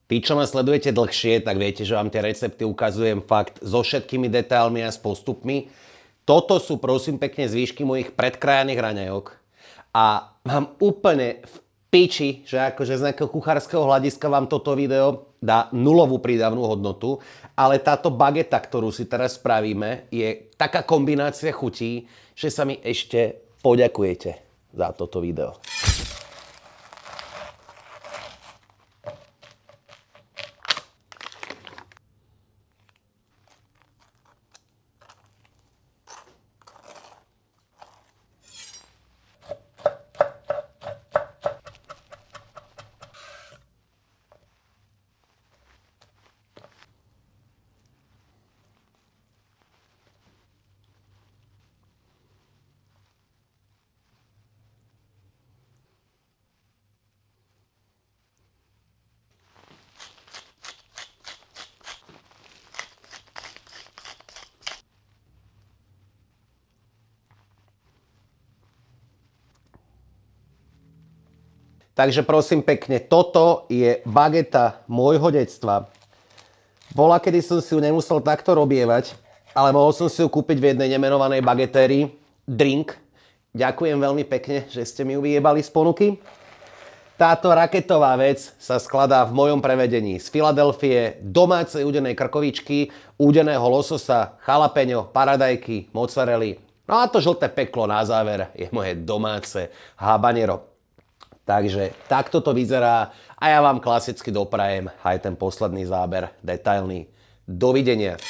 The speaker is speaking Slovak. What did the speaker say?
Tí, čo ma sledujete dlhšie, tak viete, že vám tie recepty ukazujem fakt so všetkými detailmi a s postupmi. Toto sú prosím pekne zvýšky mojich predkrájaných raňajok. A mám úplne v piči, že akože z nejakého kuchárskeho hľadiska vám toto video dá nulovú prídavnú hodnotu, ale táto bageta, ktorú si teraz spravíme, je taká kombinácia chutí, že sa mi ešte poďakujete za toto video. Takže prosím pekne, toto je bageta môjho detstva. Bola, kedy som si ju nemusel takto robievať, ale mohol som si ju kúpiť v jednej nemenovanej bagetérii. Drink. Ďakujem veľmi pekne, že ste mi ju vyjebali z ponuky. Táto raketová vec sa skladá v mojom prevedení z Filadelfie, domácej údenej krkovičky, údeného lososa, chalapeňo, paradajky, mozzarelly. No a to žlté peklo na záver je moje domáce habanero. Takže takto to vyzerá a ja vám klasicky doprajem aj ten posledný záber detailný. Dovidenia.